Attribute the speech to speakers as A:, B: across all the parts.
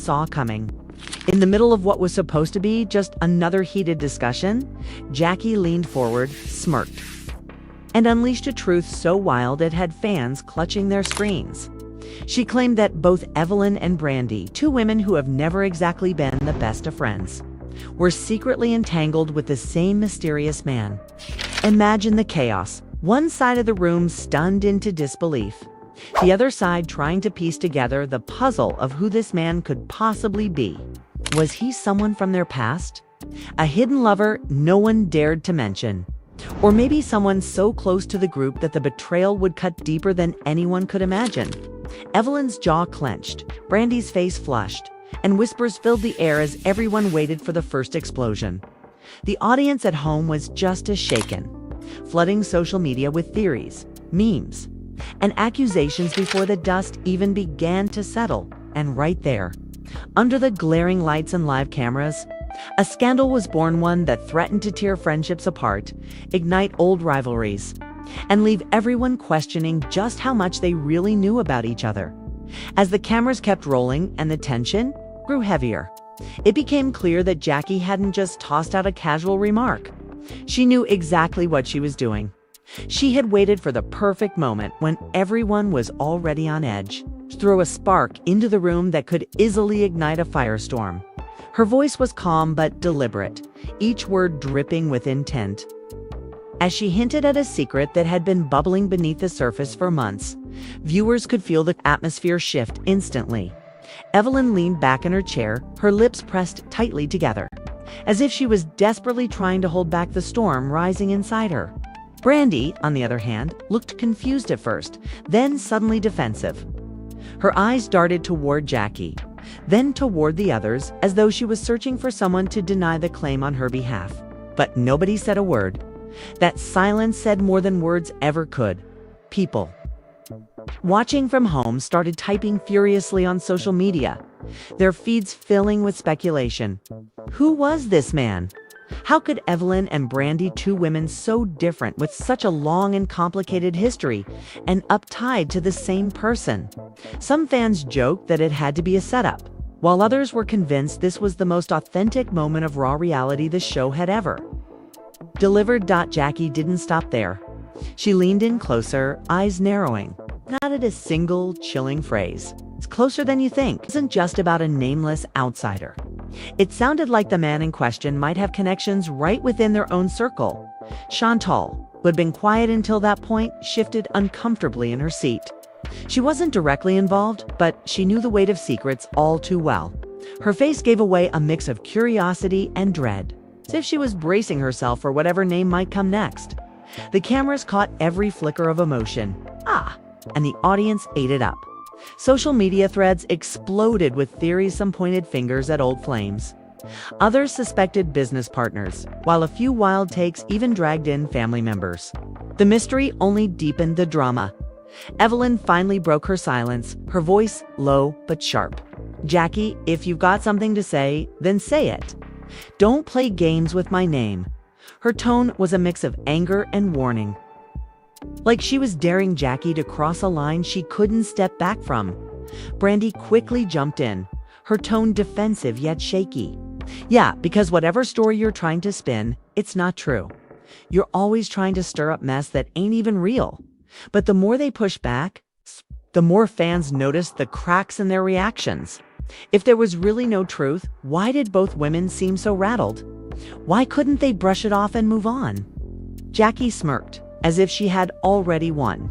A: saw coming. In the middle of what was supposed to be just another heated discussion, Jackie leaned forward, smirked, and unleashed a truth so wild it had fans clutching their screens. She claimed that both Evelyn and Brandi, two women who have never exactly been the best of friends, were secretly entangled with the same mysterious man. Imagine the chaos. One side of the room stunned into disbelief. The other side trying to piece together the puzzle of who this man could possibly be. Was he someone from their past? A hidden lover no one dared to mention? Or maybe someone so close to the group that the betrayal would cut deeper than anyone could imagine? Evelyn's jaw clenched, Brandi's face flushed, and whispers filled the air as everyone waited for the first explosion. The audience at home was just as shaken, flooding social media with theories, memes, and accusations before the dust even began to settle. And right there, under the glaring lights and live cameras, a scandal was born, one that threatened to tear friendships apart, ignite old rivalries, and leave everyone questioning just how much they really knew about each other. As the cameras kept rolling and the tension grew heavier, it became clear that Jackie hadn't just tossed out a casual remark. She knew exactly what she was doing. She had waited for the perfect moment when everyone was already on edge, to throw a spark into the room that could easily ignite a firestorm. Her voice was calm but deliberate, each word dripping with intent. As she hinted at a secret that had been bubbling beneath the surface for months, viewers could feel the atmosphere shift instantly. Evelyn leaned back in her chair, her lips pressed tightly together, as if she was desperately trying to hold back the storm rising inside her. Brandi, on the other hand, looked confused at first, then suddenly defensive. Her eyes darted toward Jackie, then toward the others, as though she was searching for someone to deny the claim on her behalf. But nobody said a word. That silence said more than words ever could. People watching from home started typing furiously on social media, their feeds filling with speculation. Who was this man? How could Evelyn and Brandi, two women so different with such a long and complicated history, end up tied to the same person? Some fans joked that it had to be a setup, while others were convinced this was the most authentic moment of raw reality the show had ever delivered. Jackie didn't stop there. She leaned in closer, eyes narrowing, not at a single chilling phrase. It's closer than you think. It isn't just about a nameless outsider. It sounded like the man in question might have connections right within their own circle. Chantal, who had been quiet until that point, shifted uncomfortably in her seat. She wasn't directly involved, but she knew the weight of secrets all too well. Her face gave away a mix of curiosity and dread, as if she was bracing herself for whatever name might come next. The cameras caught every flicker of emotion. And the audience ate it up. Social media threads exploded with theories. Some pointed fingers at old flames. Others suspected business partners, while a few wild takes even dragged in family members. The mystery only deepened the drama. Evelyn finally broke her silence, her voice low but sharp. Jackie, if you've got something to say, then say it. Don't play games with my name. Her tone was a mix of anger and warning, like she was daring Jackie to cross a line she couldn't step back from. Brandi quickly jumped in, her tone defensive yet shaky. Yeah, because whatever story you're trying to spin, it's not true. You're always trying to stir up mess that ain't even real. But the more they push back, the more fans noticed the cracks in their reactions. If there was really no truth, why did both women seem so rattled? Why couldn't they brush it off and move on? Jackie smirked, as if she had already won.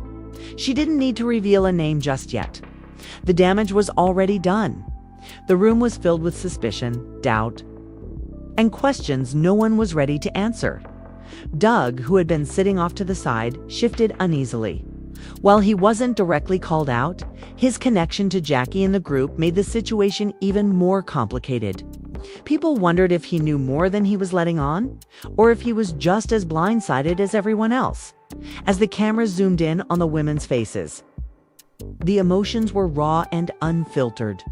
A: She didn't need to reveal a name just yet. The damage was already done. The room was filled with suspicion, doubt, and questions no one was ready to answer. Doug, who had been sitting off to the side, shifted uneasily. While he wasn't directly called out, his connection to Jackie and the group made the situation even more complicated. People wondered if he knew more than he was letting on, or if he was just as blindsided as everyone else. As the cameras zoomed in on the women's faces, the emotions were raw and unfiltered.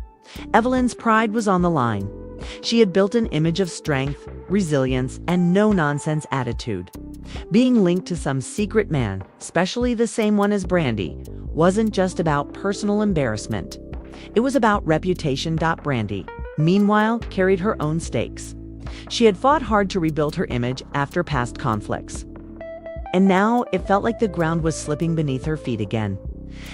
A: Evelyn's pride was on the line. She had built an image of strength, resilience, and no-nonsense attitude. Being linked to some secret man, especially the same one as Brandi, wasn't just about personal embarrassment. It was about reputation. Brandi, meanwhile, carried her own stakes. She had fought hard to rebuild her image after past conflicts. And now it felt like the ground was slipping beneath her feet again.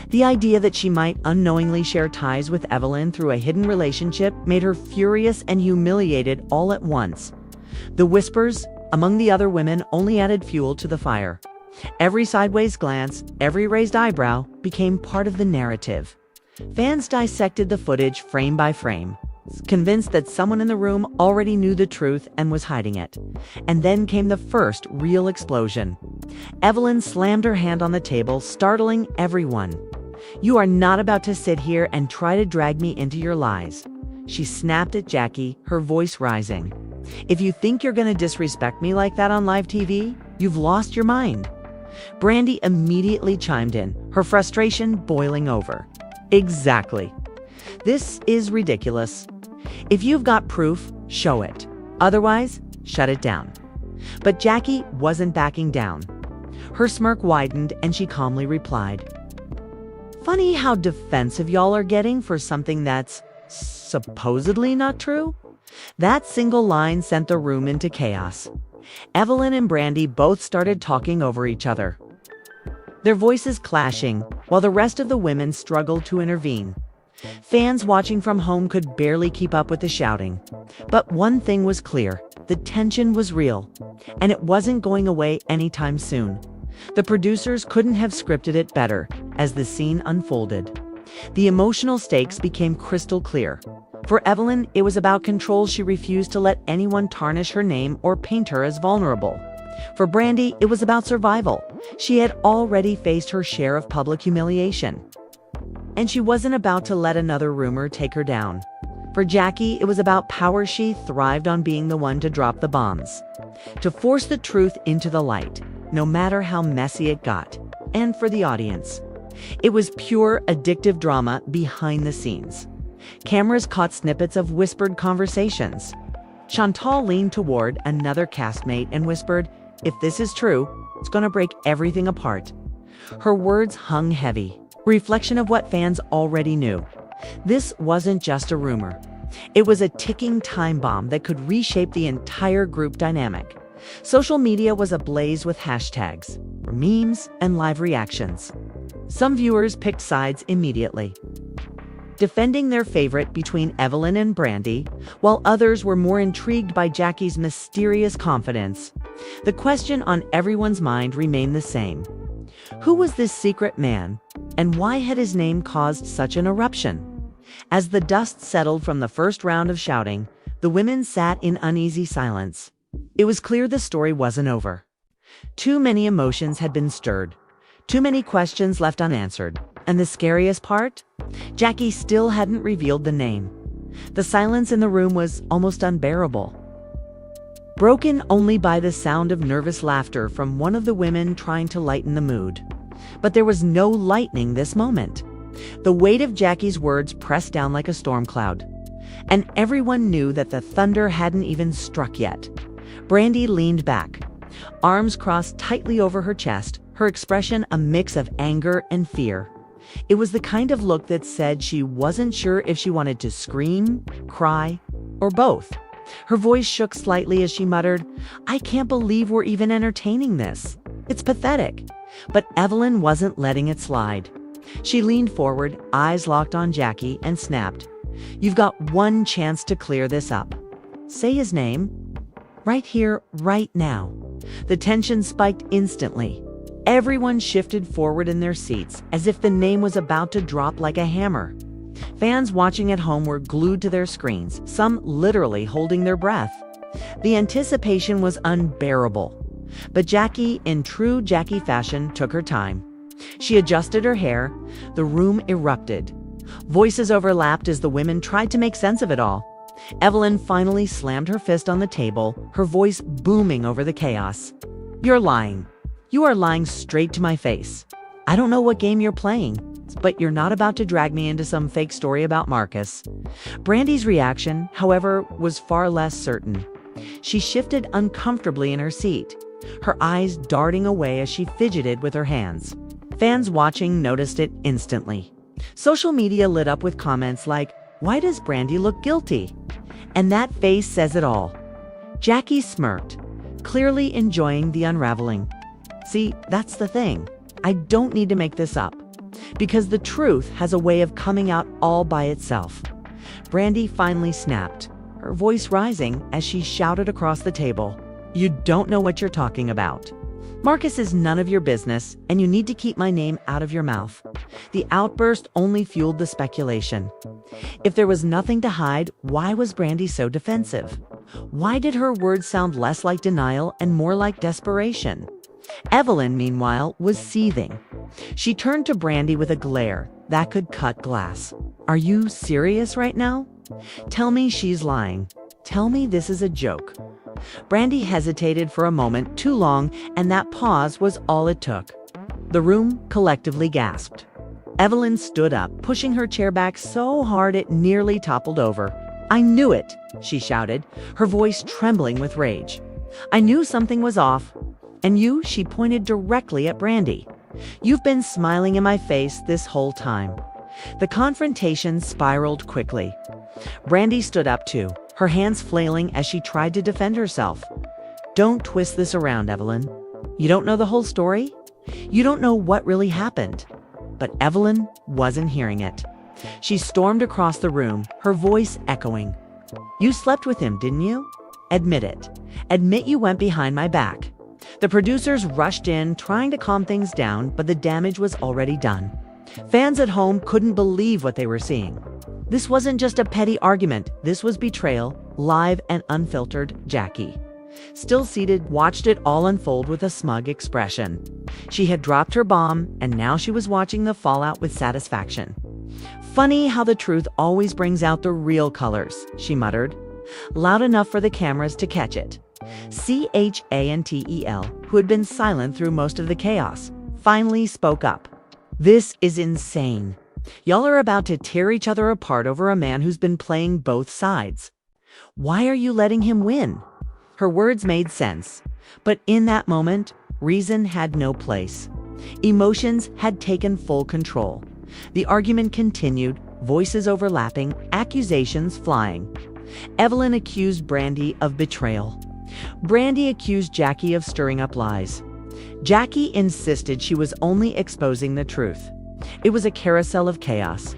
A: The idea that she might unknowingly share ties with Evelyn through a hidden relationship made her furious and humiliated all at once. The whispers among the other women only added fuel to the fire. Every sideways glance, every raised eyebrow became part of the narrative. Fans dissected the footage frame by frame, convinced that someone in the room already knew the truth and was hiding it. And then came the first real explosion. Evelyn slammed her hand on the table, startling everyone. "You are not about to sit here and try to drag me into your lies." She snapped at Jackie, her voice rising. "If you think you're going to disrespect me like that on live TV, you've lost your mind." Brandi immediately chimed in, her frustration boiling over. "Exactly. This is ridiculous. If you've got proof, show it. Otherwise, shut it down." But Jackie wasn't backing down. Her smirk widened and she calmly replied, "Funny how defensive y'all are getting for something that's supposedly not true." That single line sent the room into chaos. Evelyn and Brandi both started talking over each other, their voices clashing, while the rest of the women struggled to intervene. Fans watching from home could barely keep up with the shouting. But one thing was clear: the tension was real, and it wasn't going away anytime soon. The producers couldn't have scripted it better as the scene unfolded. The emotional stakes became crystal clear. For Evelyn, it was about control. She refused to let anyone tarnish her name or paint her as vulnerable. For Brandi, it was about survival. She had already faced her share of public humiliation, and she wasn't about to let another rumor take her down. For Jackie, it was about power. She thrived on being the one to drop the bombs, to force the truth into the light, no matter how messy it got. And for the audience, it was pure addictive drama behind the scenes. Cameras caught snippets of whispered conversations. Chantal leaned toward another castmate and whispered, "If this is true, it's gonna break everything apart." Her words hung heavy, reflection of what fans already knew. This wasn't just a rumor. It was a ticking time bomb that could reshape the entire group dynamic. Social media was ablaze with hashtags, memes, and live reactions. Some viewers picked sides immediately, defending their favorite between Evelyn and Brandi, while others were more intrigued by Jackie's mysterious confidence. The question on everyone's mind remained the same. Who was this secret man, and why had his name caused such an eruption? As the dust settled from the first round of shouting, the women sat in uneasy silence. It was clear the story wasn't over. Too many emotions had been stirred, too many questions left unanswered. And the scariest part? Jackie still hadn't revealed the name. The silence in the room was almost unbearable, broken only by the sound of nervous laughter from one of the women trying to lighten the mood. But there was no lightening this moment. The weight of Jackie's words pressed down like a storm cloud, and everyone knew that the thunder hadn't even struck yet. Brandi leaned back, arms crossed tightly over her chest, her expression a mix of anger and fear. It was the kind of look that said she wasn't sure if she wanted to scream, cry, or both. Her voice shook slightly as she muttered, "I can't believe we're even entertaining this. It's pathetic." But Evelyn wasn't letting it slide. She leaned forward, eyes locked on Jackie, and snapped, "You've got one chance to clear this up. Say his name. Right here, right now." The tension spiked instantly. Everyone shifted forward in their seats, as if the name was about to drop like a hammer. Fans watching at home were glued to their screens, some literally holding their breath. The anticipation was unbearable. But Jackie, in true Jackie fashion, took her time. She adjusted her hair. The room erupted. Voices overlapped as the women tried to make sense of it all. Evelyn finally slammed her fist on the table, her voice booming over the chaos. "You're lying. You are lying straight to my face. I don't know what game you're playing, but you're not about to drag me into some fake story about Marcus." Brandi's reaction, however, was far less certain. She shifted uncomfortably in her seat, her eyes darting away as she fidgeted with her hands. Fans watching noticed it instantly. Social media lit up with comments like, "Why does Brandi look guilty?" And that face says it all. Jackie smirked, clearly enjoying the unraveling. See, that's the thing. I don't need to make this up, because the truth has a way of coming out all by itself. Brandi finally snapped, her voice rising as she shouted across the table. You don't know what you're talking about. Marcus is none of your business, and you need to keep my name out of your mouth. The outburst only fueled the speculation. If there was nothing to hide, why was Brandi so defensive? Why did her words sound less like denial and more like desperation? Evelyn, meanwhile, was seething. She turned to Brandi with a glare that could cut glass. Are you serious right now? Tell me she's lying. Tell me this is a joke. Brandi hesitated for a moment too long, and that pause was all it took. The room collectively gasped. Evelyn stood up, pushing her chair back so hard it nearly toppled over. I knew it, she shouted, her voice trembling with rage. I knew something was off. And you, she pointed directly at Brandi. You've been smiling in my face this whole time. The confrontation spiraled quickly. Brandi stood up too, her hands flailing as she tried to defend herself. Don't twist this around, Evelyn. You don't know the whole story? You don't know what really happened. But Evelyn wasn't hearing it. She stormed across the room, her voice echoing. You slept with him, didn't you? Admit it. Admit you went behind my back. The producers rushed in, trying to calm things down, but the damage was already done. Fans at home couldn't believe what they were seeing. This wasn't just a petty argument. This was betrayal, live and unfiltered. Jackie, still seated, watched it all unfold with a smug expression. She had dropped her bomb, and now she was watching the fallout with satisfaction. Funny how the truth always brings out the real colors, she muttered, loud enough for the cameras to catch it. Chantel, who had been silent through most of the chaos, finally spoke up. This is insane. Y'all are about to tear each other apart over a man who's been playing both sides. Why are you letting him win? Her words made sense, but in that moment, reason had no place. Emotions had taken full control. The argument continued, voices overlapping, accusations flying. Evelyn accused Brandi of betrayal. Brandi accused Jackie of stirring up lies. Jackie insisted she was only exposing the truth. It was a carousel of chaos.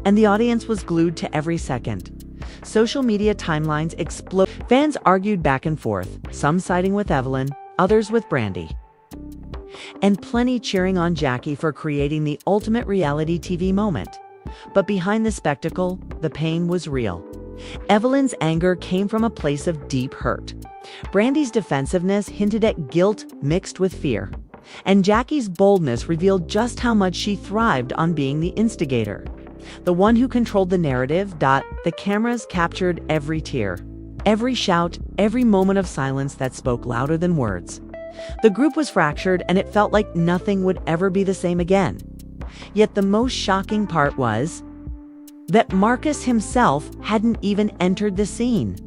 A: And the audience was glued to every second. Social media timelines exploded. Fans argued back and forth, some siding with Evelyn, others with Brandi. And plenty cheering on Jackie for creating the ultimate reality TV moment. But behind the spectacle, the pain was real. Evelyn's anger came from a place of deep hurt. Brandi's defensiveness hinted at guilt mixed with fear. And Jackie's boldness revealed just how much she thrived on being the instigator. The one who controlled the narrative. The cameras captured every tear, every shout, every moment of silence that spoke louder than words. The group was fractured, and it felt like nothing would ever be the same again. Yet the most shocking part was that Marcus himself hadn't even entered the scene.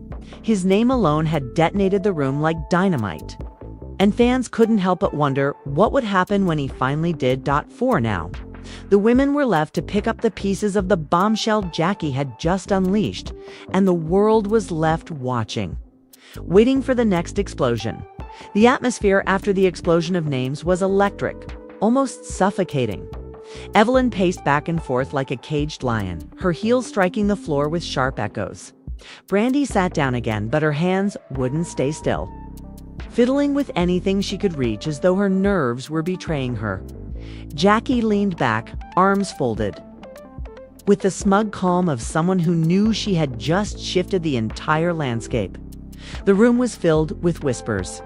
A: His name alone had detonated the room like dynamite. And fans couldn't help but wonder what would happen when he finally did. For now, the women were left to pick up the pieces of the bombshell Jackie had just unleashed, and the world was left watching, waiting for the next explosion. The atmosphere after the explosion of names was electric, almost suffocating. Evelyn paced back and forth like a caged lion, her heels striking the floor with sharp echoes. Brandi sat down again, but her hands wouldn't stay still, fiddling with anything she could reach as though her nerves were betraying her. Jackie leaned back, arms folded, with the smug calm of someone who knew she had just shifted the entire landscape. The room was filled with whispers,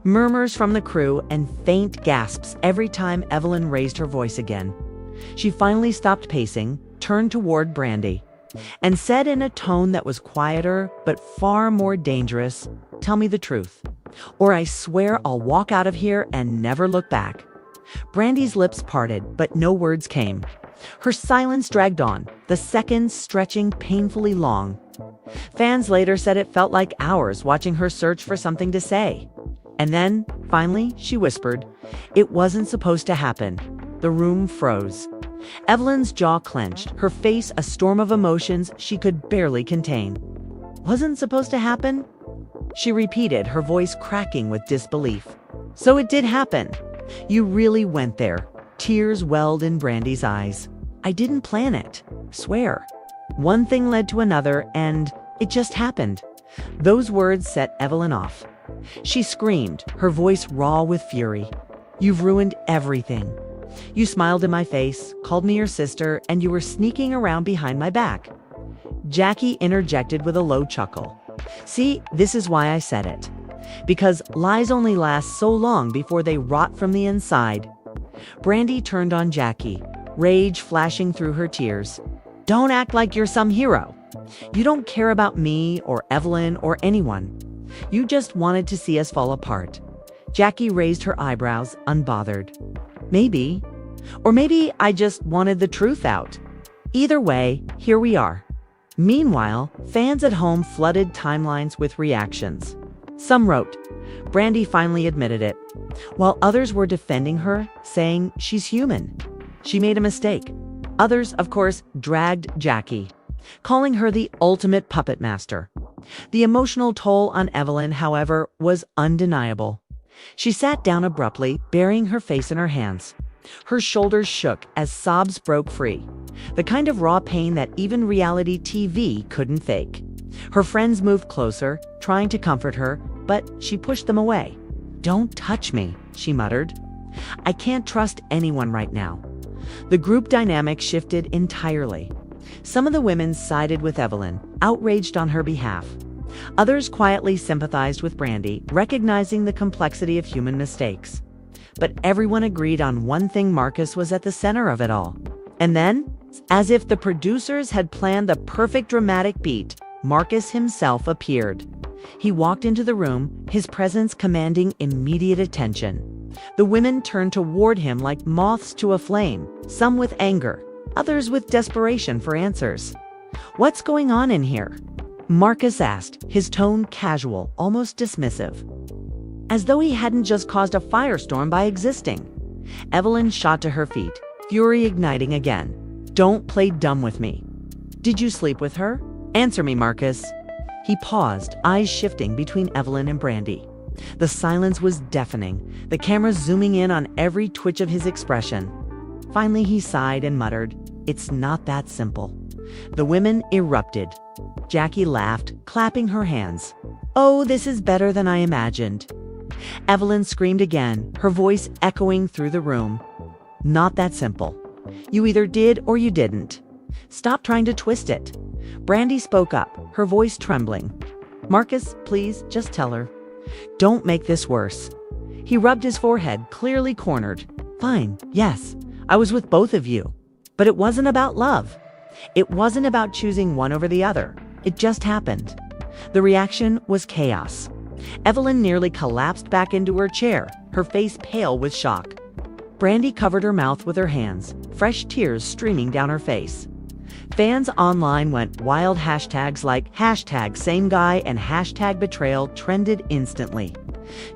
A: murmurs from the crew, and faint gasps every time Evelyn raised her voice again. She finally stopped pacing, turned toward Brandi, and said in a tone that was quieter but far more dangerous, "Tell me the truth, or I swear I'll walk out of here and never look back." Brandi's lips parted, but no words came. Her silence dragged on, the seconds stretching painfully long. Fans later said it felt like hours watching her search for something to say. And then, finally, she whispered, "It wasn't supposed to happen." The room froze. Evelyn's jaw clenched, her face a storm of emotions she could barely contain. Wasn't supposed to happen? She repeated, her voice cracking with disbelief. So it did happen. You really went there. Tears welled in Brandi's eyes. I didn't plan it. Swear. One thing led to another, and it just happened. Those words set Evelyn off. She screamed, her voice raw with fury. You've ruined everything. You smiled in my face, called me your sister, and you were sneaking around behind my back. Jackie interjected with a low chuckle. See, this is why I said it. Because lies only last so long before they rot from the inside. Brandi turned on Jackie, rage flashing through her tears. Don't act like you're some hero. You don't care about me or Evelyn or anyone. You just wanted to see us fall apart. Jackie raised her eyebrows, unbothered. Maybe. Or maybe I just wanted the truth out. Either way, here we are. Meanwhile, fans at home flooded timelines with reactions. Some wrote, Brandi finally admitted it, while others were defending her, saying she's human. She made a mistake. Others, of course, dragged Jackie, calling her the ultimate puppet master. The emotional toll on Evelyn, however, was undeniable. She sat down abruptly, burying her face in her hands. Her shoulders shook as sobs broke free, the kind of raw pain that even reality TV couldn't fake. Her friends moved closer, trying to comfort her, but she pushed them away. Don't touch me, she muttered. I can't trust anyone right now. The group dynamic shifted entirely. Some of the women sided with Evelyn, outraged on her behalf. Others quietly sympathized with Brandi, recognizing the complexity of human mistakes. But everyone agreed on one thing: Marcus was at the center of it all. And then, as if the producers had planned the perfect dramatic beat, Marcus himself appeared. He walked into the room, his presence commanding immediate attention. The women turned toward him like moths to a flame, some with anger, others with desperation for answers. What's going on in here? Marcus asked, his tone casual, almost dismissive. As though he hadn't just caused a firestorm by existing. Evelyn shot to her feet, fury igniting again. Don't play dumb with me. Did you sleep with her? Answer me, Marcus. He paused, eyes shifting between Evelyn and Brandi. The silence was deafening, the camera zooming in on every twitch of his expression. Finally, he sighed and muttered, It's not that simple. The women erupted. Jackie laughed, clapping her hands. Oh, this is better than I imagined. Evelyn screamed again, her voice echoing through the room. Not that simple. You either did or you didn't. Stop trying to twist it. Brandi spoke up, her voice trembling. Marcus, please, just tell her. Don't make this worse. He rubbed his forehead, clearly cornered. Fine, yes, I was with both of you. But it wasn't about love. It wasn't about choosing one over the other. It just happened. The reaction was chaos. Evelyn nearly collapsed back into her chair, her face pale with shock. Brandi covered her mouth with her hands, fresh tears streaming down her face. Fans online went wild. Hashtags like #SameGuy and #Betrayal trended instantly.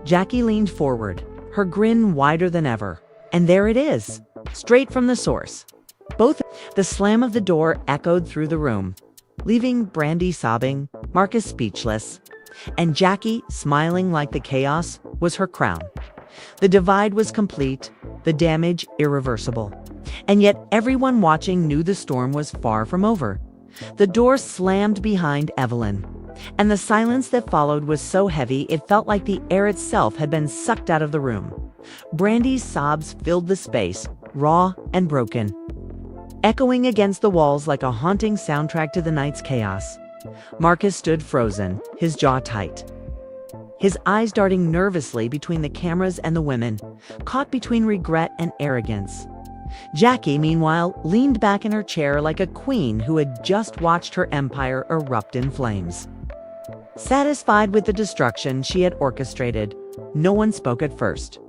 A: Jackie leaned forward, her grin wider than ever. And there it is, straight from the source. The slam of the door echoed through the room, leaving Brandi sobbing, Marcus speechless. And Jackie, smiling like the chaos was her crown. The divide was complete, the damage irreversible. And yet everyone watching knew the storm was far from over. The door slammed behind Evelyn, and the silence that followed was so heavy it felt like the air itself had been sucked out of the room. Brandi's sobs filled the space, raw and broken, echoing against the walls like a haunting soundtrack to the night's chaos. Marcus stood frozen, his jaw tight, his eyes darting nervously between the cameras and the women, caught between regret and arrogance. Jackie, meanwhile, leaned back in her chair like a queen who had just watched her empire erupt in flames. Satisfied with the destruction she had orchestrated, no one spoke at first.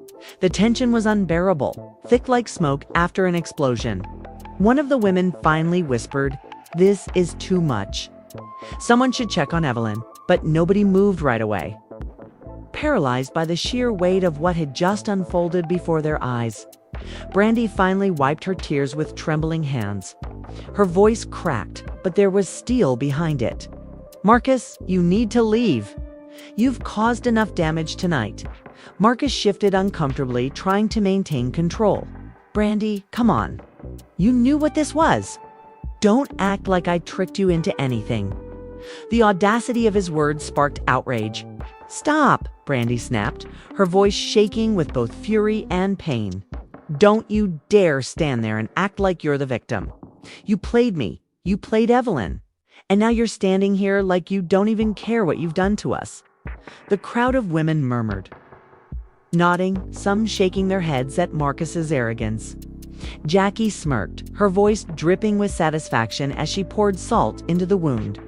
A: The tension was unbearable, thick like smoke after an explosion. One of the women finally whispered, "This is too much. Someone should check on Evelyn," but nobody moved right away. Paralyzed by the sheer weight of what had just unfolded before their eyes, Brandi finally wiped her tears with trembling hands. Her voice cracked, but there was steel behind it. "Marcus, you need to leave. You've caused enough damage tonight." Marcus shifted uncomfortably, trying to maintain control. "Brandi, come on. You knew what this was. Don't act like I tricked you into anything." The audacity of his words sparked outrage. "Stop," Brandi snapped, her voice shaking with both fury and pain. "Don't you dare stand there and act like you're the victim. You played me. You played Evelyn. And now you're standing here like you don't even care what you've done to us." The crowd of women murmured, nodding, some shaking their heads at Marcus's arrogance. Jackie smirked, her voice dripping with satisfaction as she poured salt into the wound.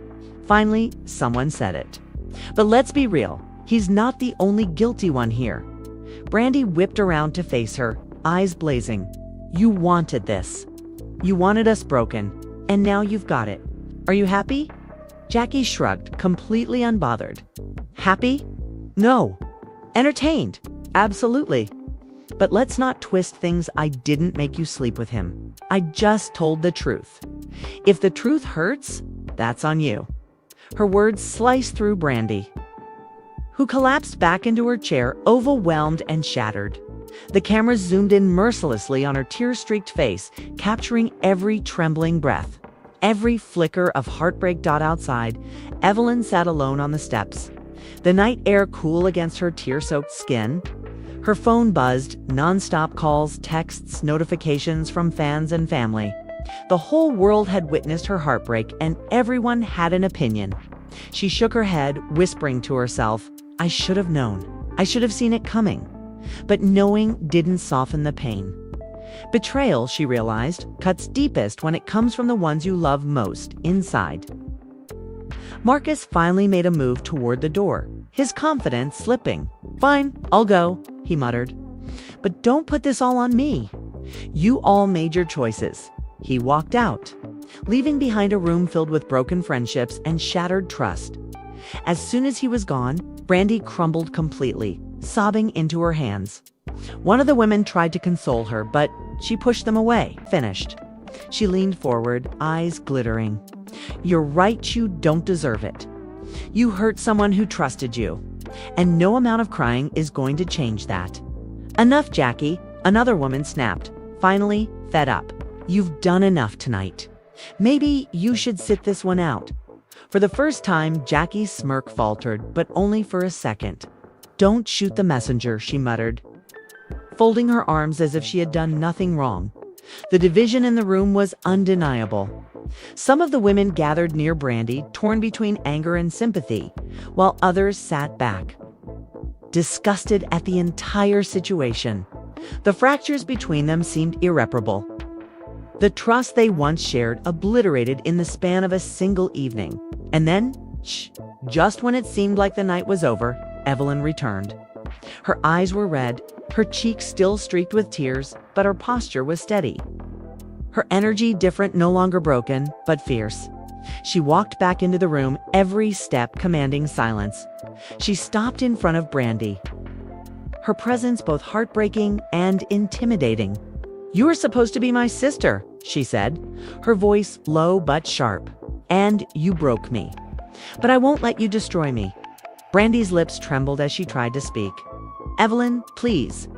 A: Finally, someone said it. "But let's be real, he's not the only guilty one here." Brandi whipped around to face her, eyes blazing. "You wanted this. You wanted us broken, and now you've got it. Are you happy?" Jackie shrugged, completely unbothered. "Happy? No. Entertained? Absolutely. But let's not twist things. I didn't make you sleep with him. I just told the truth. If the truth hurts, that's on you." Her words sliced through Brandi, who collapsed back into her chair, overwhelmed and shattered. The cameras zoomed in mercilessly on her tear-streaked face, capturing every trembling breath. Every flicker of heartbreak. Outside, Evelyn sat alone on the steps, the night air cool against her tear-soaked skin. Her phone buzzed, non-stop calls, texts, notifications from fans and family. The whole world had witnessed her heartbreak, and everyone had an opinion. She shook her head, whispering to herself, "I should have known. I should have seen it coming." But knowing didn't soften the pain. Betrayal, she realized, cuts deepest when it comes from the ones you love most, inside. Marcus finally made a move toward the door, his confidence slipping. "Fine, I'll go," he muttered. "But don't put this all on me. You all made your choices." He walked out, leaving behind a room filled with broken friendships and shattered trust. As soon as he was gone, Brandi crumbled completely, sobbing into her hands. One of the women tried to console her, but she pushed them away, finished. She leaned forward, eyes glittering. "You're right, you don't deserve it. You hurt someone who trusted you, and no amount of crying is going to change that." "Enough, Jackie," another woman snapped, finally fed up. "You've done enough tonight. Maybe you should sit this one out." For the first time, Jackie's smirk faltered, but only for a second. "Don't shoot the messenger," she muttered, folding her arms as if she had done nothing wrong. The division in the room was undeniable. Some of the women gathered near Brandi, torn between anger and sympathy, while others sat back, disgusted at the entire situation. The fractures between them seemed irreparable. The trust they once shared obliterated in the span of a single evening. And then, just when it seemed like the night was over, Evelyn returned. Her eyes were red, her cheeks still streaked with tears, but her posture was steady. Her energy different, no longer broken, but fierce. She walked back into the room, every step commanding silence. She stopped in front of Brandi, her presence both heartbreaking and intimidating. "You were supposed to be my sister," she said, her voice low but sharp. "And you broke me. But I won't let you destroy me." Brandi's lips trembled as she tried to speak. "Evelyn, please.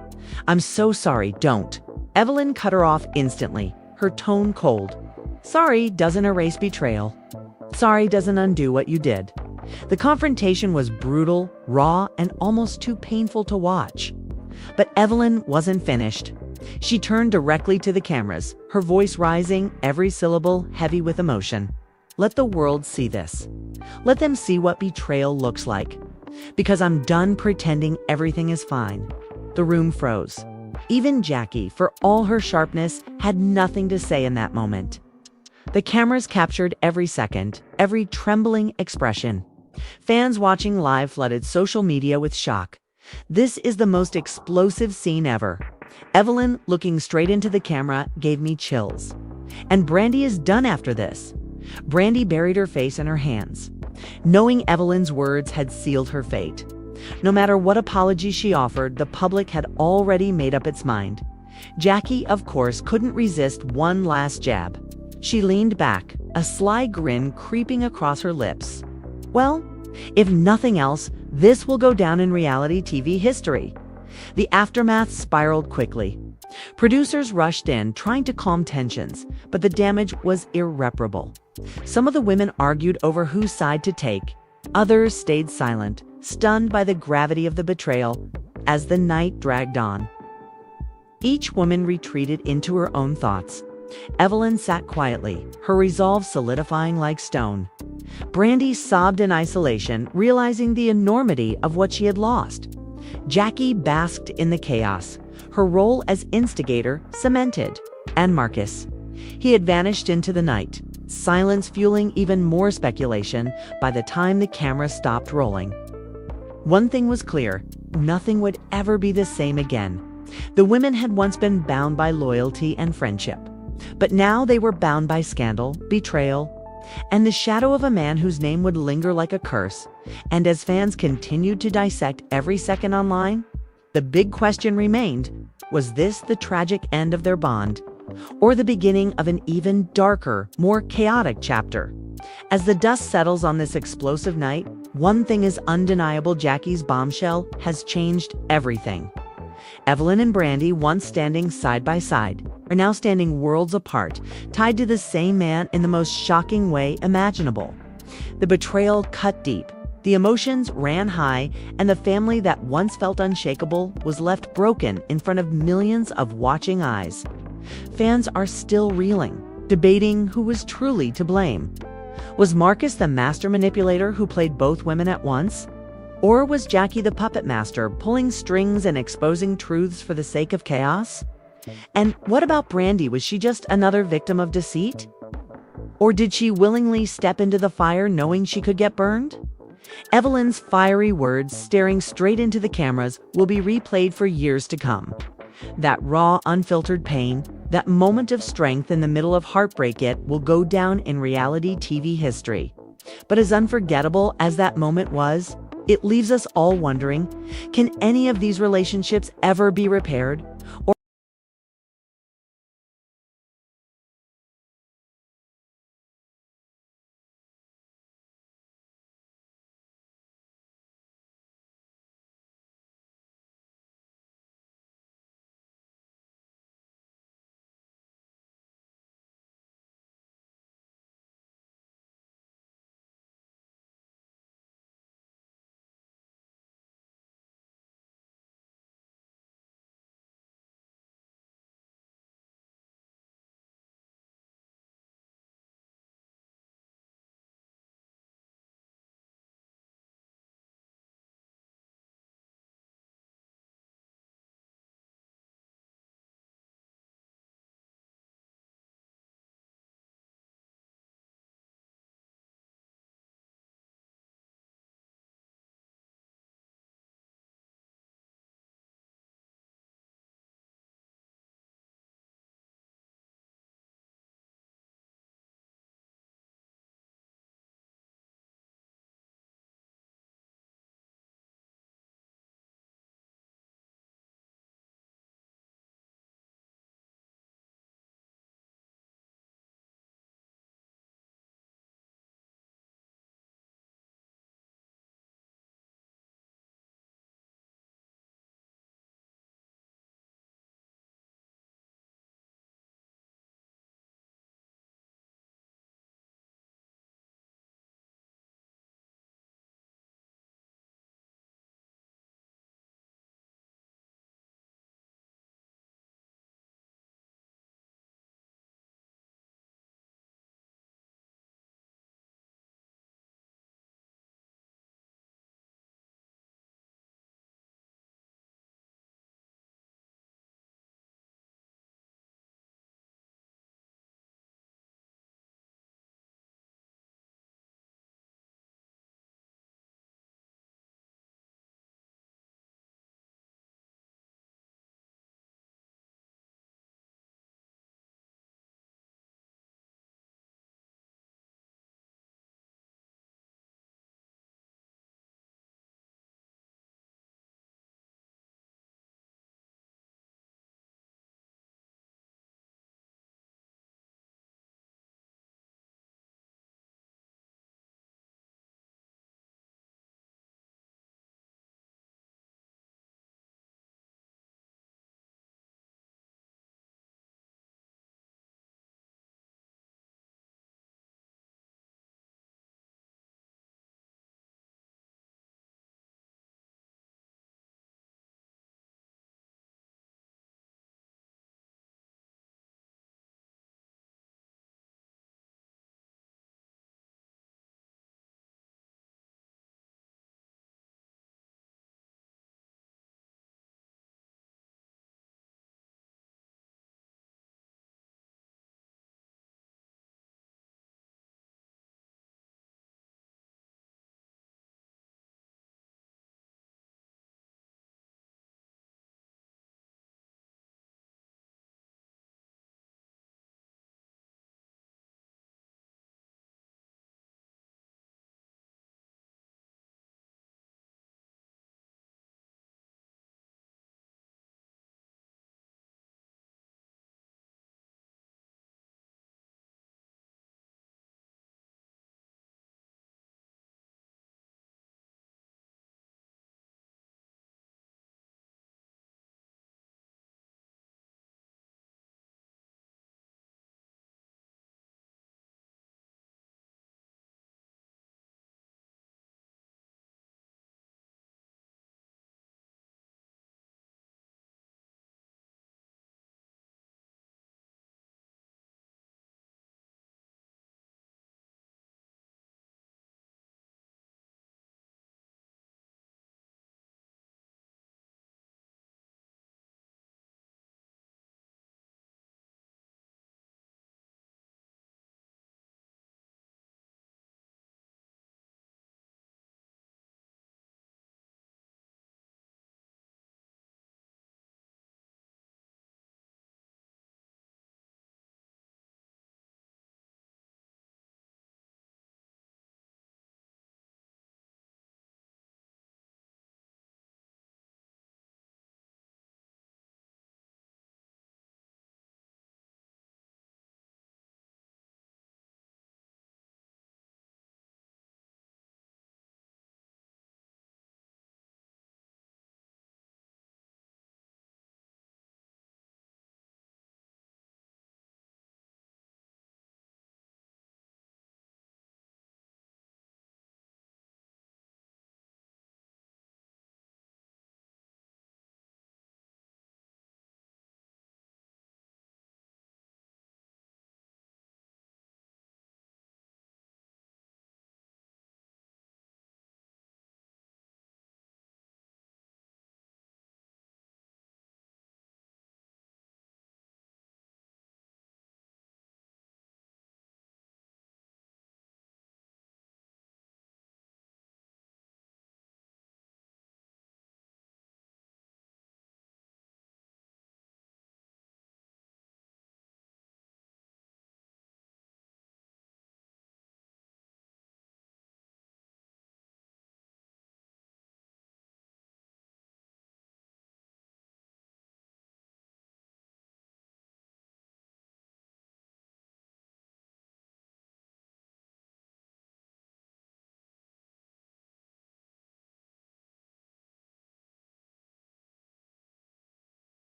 A: I'm so sorry, don't." Evelyn cut her off instantly, her tone cold. "Sorry doesn't erase betrayal. Sorry doesn't undo what you did." The confrontation was brutal, raw, and almost too painful to watch. But Evelyn wasn't finished. She turned directly to the cameras, her voice rising, every syllable heavy with emotion. "Let the world see this. Let them see what betrayal looks like. Because I'm done pretending everything is fine." The room froze. Even Jackie, for all her sharpness, had nothing to say in that moment. The cameras captured every second, every trembling expression. Fans watching live flooded social media with shock. "This is the most explosive scene ever. Evelyn, looking straight into the camera, gave me chills. And Brandi is done after this." Brandi buried her face in her hands, knowing Evelyn's words had sealed her fate. No matter what apology she offered, the public had already made up its mind. Jackie, of course, couldn't resist one last jab. She leaned back, a sly grin creeping across her lips. Well, if nothing else, this will go down in reality TV history. The aftermath spiraled quickly. Producers rushed in, trying to calm tensions, but the damage was irreparable. Some of the women argued over whose side to take. Others stayed silent, stunned by the gravity of the betrayal as the night dragged on. Each woman retreated into her own thoughts. Evelyn sat quietly, her resolve solidifying like stone. Brandi sobbed in isolation, realizing the enormity of what she had lost. Jackie basked in the chaos, her role as instigator cemented. And Marcus. He had vanished into the night, silence fueling even more speculation by the time the camera stopped rolling. One thing was clear, nothing would ever be the same again. The women had once been bound by loyalty and friendship, but now they were bound by scandal, betrayal, and the shadow of a man whose name would linger like a curse. And as fans continued to dissect every second online, the big question remained, was this the tragic end of their bond, or the beginning of an even darker, more chaotic chapter? As the dust settles on this explosive night, one thing is undeniable: Jackie's bombshell has changed everything. Evelyn and Brandi, once standing side by side, are now standing worlds apart, tied to the same man in the most shocking way imaginable. The betrayal cut deep, the emotions ran high, and the family that once felt unshakable was left broken in front of millions of watching eyes. Fans are still reeling, debating who was truly to blame. Was Marcus the master manipulator who played both women at once? Or was Jackie the puppet master, pulling strings and exposing truths for the sake of chaos? And what about Brandi? Was she just another victim of deceit? Or did she willingly step into the fire knowing she could get burned? Evelyn's fiery words, staring straight into the cameras, will be replayed for years to come. That raw, unfiltered pain, that moment of strength in the middle of heartbreak, it will go down in reality TV history. But as unforgettable as that moment was, it leaves us all wondering, can any of these relationships ever be repaired? Or